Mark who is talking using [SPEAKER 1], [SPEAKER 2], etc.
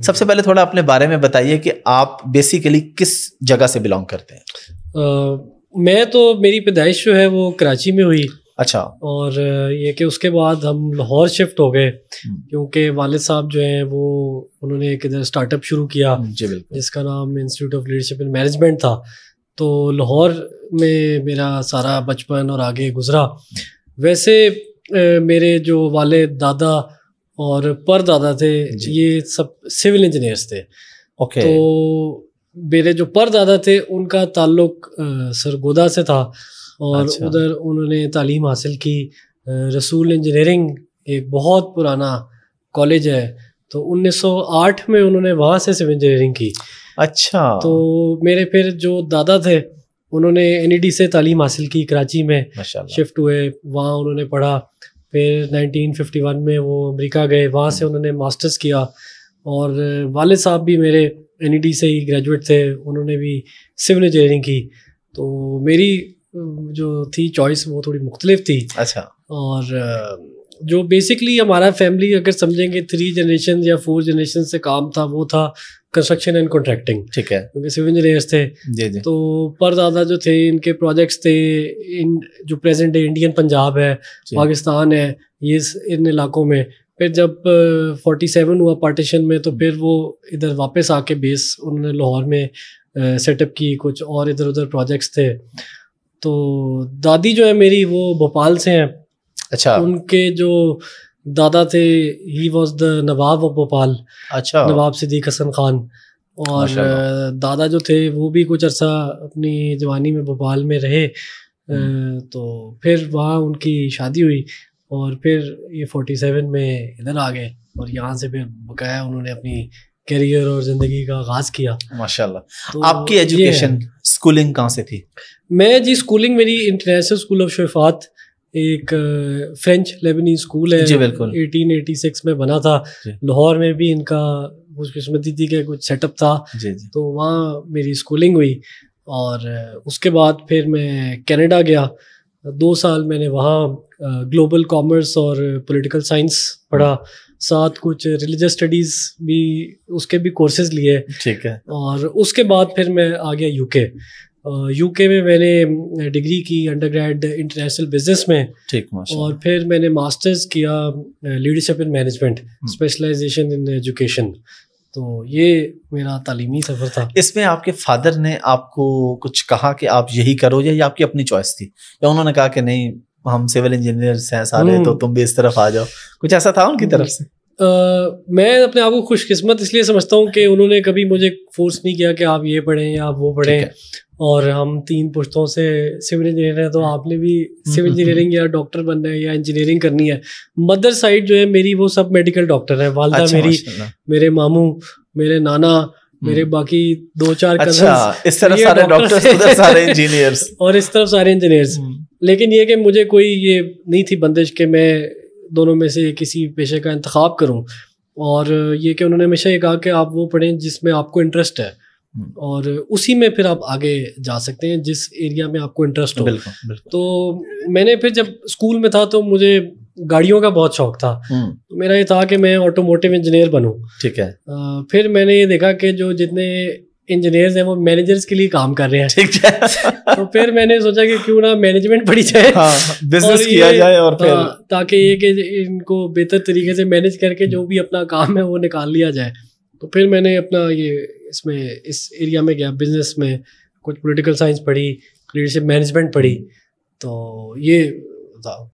[SPEAKER 1] सबसे पहले थोड़ा अपने बारे में बताइए कि आप बेसिकली किस जगह से बिलोंग करते हैं?
[SPEAKER 2] मैं तो मेरी पैदाइश जो है वो कराची में हुई।
[SPEAKER 1] अच्छा।
[SPEAKER 2] और ये कि उसके बाद हम लाहौर शिफ्ट हो गए क्योंकि वालिद साहब जो हैं वो उन्होंने एक इधर स्टार्टअप शुरू किया जिसका नाम institute of leadership and management था। तो लाहौर में मेरा सारा बचपन और आगे गुजरा। वैसे मेरे जो वालिद दादा और परदादा थे ये सब सिविल इंजीनियर्स थे।
[SPEAKER 1] ओके।
[SPEAKER 2] तो मेरे जो परदादा थे उनका ताल्लुक सरगोदा से था और
[SPEAKER 1] अच्छा।
[SPEAKER 2] उधर उन्होंने तालीम हासिल की। रसूल इंजीनियरिंग एक बहुत पुराना कॉलेज है, तो 1908 में उन्होंने वहाँ से सिविल इंजीनियरिंग की।
[SPEAKER 1] अच्छा।
[SPEAKER 2] तो मेरे फिर जो दादा थे उन्होंने NED से तालीम हासिल की, कराची में शिफ्ट हुए, वहाँ उन्होंने पढ़ा। फिर 1951 में वो अमेरिका गए, वहाँ से उन्होंने मास्टर्स किया। और वालिद साहब भी मेरे NED से ही ग्रेजुएट थे, उन्होंने भी सिविल इंजीनियरिंग की। तो मेरी जो थी चॉइस वो थोड़ी मुख्तलिफ थी।
[SPEAKER 1] अच्छा।
[SPEAKER 2] और जो बेसिकली हमारा फैमिली अगर समझेंगे 3 जनरेशन या 4 जनरेशन से काम था वो था कंस्ट्रक्शन एंड कॉन्ट्रैक्टिंग।
[SPEAKER 1] ठीक है।
[SPEAKER 2] क्योंकि सिविल इंजीनियर्स थे।
[SPEAKER 1] जी जी।
[SPEAKER 2] तो परदादा जो थे इनके प्रोजेक्ट्स थे इन जो प्रेजेंट डे इंडियन पंजाब है, पाकिस्तान है, ये इन इलाकों में। फिर जब 47 हुआ पार्टीशन में, तो फिर वो इधर वापस आके बेस उन्होंने लाहौर में सेटअप की, कुछ और इधर उधर प्रोजेक्ट्स थे। तो दादी जो है मेरी वो भोपाल से हैं।
[SPEAKER 1] अच्छा।
[SPEAKER 2] उनके जो दादा थे he was the Nawab of Bhopal.
[SPEAKER 1] अच्छा।
[SPEAKER 2] नवाब सिद्दीक हसन खान। और दादा जो थे वो भी कुछ अर्सा अपनी जवानी में भोपाल में रहे। तो फिर वहाँ उनकी शादी हुई और फिर ये 47 में इधर आ गए और यहाँ से फिर बकाया उन्होंने अपनी करियर और ज़िंदगी का आगाज़ किया।
[SPEAKER 1] माशाल्लाह। तो आपकी एजुकेशन स्कूलिंग कहाँ से थी?
[SPEAKER 2] मैं जी स्कूलिंग मेरी इंटरनेशनल स्कूल ऑफ शफात, एक फ्रेंच लेबनी स्कूल है, 1886 में बना था। लाहौर में भी इनका खुशकिस्मती थी कि कुछ सेटअप था। तो वहाँ मेरी स्कूलिंग हुई और उसके बाद फिर मैं कनाडा गया। 2 साल मैंने वहाँ ग्लोबल कॉमर्स और पॉलिटिकल साइंस पढ़ा, साथ कुछ रिलीजियस स्टडीज़ भी उसके भी कोर्सेज लिए।
[SPEAKER 1] ठीक है।
[SPEAKER 2] और उसके बाद फिर मैं आ गया यूके में मैंने डिग्री की अंडरग्रेड इंटरनेशनल बिजनेस में।
[SPEAKER 1] ठीक।
[SPEAKER 2] और फिर मैंने मास्टर्स किया leadership in management, specialization in education. तो ये मेरा तालीमी सफ़र था।
[SPEAKER 1] इसमें आपके फादर ने आपको कुछ कहा कि आप यही करोगे या आपकी अपनी चॉइस थी, या उन्होंने कहा कि नहीं हम सिविल इंजीनियर्स हैं सारे तो तुम भी इस तरफ आ जाओ, कुछ ऐसा था उनकी तरफ से?
[SPEAKER 2] मैं अपने आप को खुशकिस्मत इसलिए समझता हूँ कि उन्होंने कभी मुझे फोर्स नहीं किया कि आप ये पढ़ें या आप वो पढ़ें। और हम 3 पुश्तों से सिविल इंजीनियर हैं, तो आपने भी सिविल इंजीनियरिंग या डॉक्टर बनना है या इंजीनियरिंग करनी है। मदर साइड जो है मेरी वो सब मेडिकल डॉक्टर है। वालदा
[SPEAKER 1] अच्छा,
[SPEAKER 2] मेरी, मेरे मामू, मेरे नाना, मेरे बाकी 2-4 कज़न्स,
[SPEAKER 1] इस तरफ सारे डॉक्टर्स, उधर सारे इंजीनियर्स
[SPEAKER 2] और इस तरफ सारे इंजीनियर्स। लेकिन ये कि मुझे कोई ये नहीं थी बंदिश कि मैं दोनों में से किसी पेशे का इंतखाब करूं। और ये कि उन्होंने हमेशा ये कहा कि आप वो पढ़ें जिसमें आपको इंटरेस्ट है और उसी में फिर आप आगे जा सकते हैं जिस एरिया में आपको इंटरेस्ट हो।
[SPEAKER 1] बिल्कुल।
[SPEAKER 2] तो मैंने फिर जब स्कूल में था तो मुझे गाड़ियों का बहुत शौक था। तो मेरा ये था कि मैं ऑटोमोटिव इंजीनियर बनूं।
[SPEAKER 1] ठीक है।
[SPEAKER 2] फिर मैंने ये देखा कि जो जितने इंजीनियर्स हैं वो मैनेजर्स के लिए काम कर रहे हैं। ठीक है। तो फिर मैंने सोचा कि क्यों ना मैनेजमेंट पढ़ी जाए,
[SPEAKER 1] बिजनेस किया जाए और फिर
[SPEAKER 2] ताकि ये कि इनको बेहतर तरीके से मैनेज करके जो भी अपना काम है वो निकाल लिया जाए। तो फिर मैंने अपना ये इसमें इस एरिया में गया, बिजनेस में कुछ पॉलिटिकल साइंस पढ़ी, लीडरशिप मैनेजमेंट पढ़ी। तो ये था।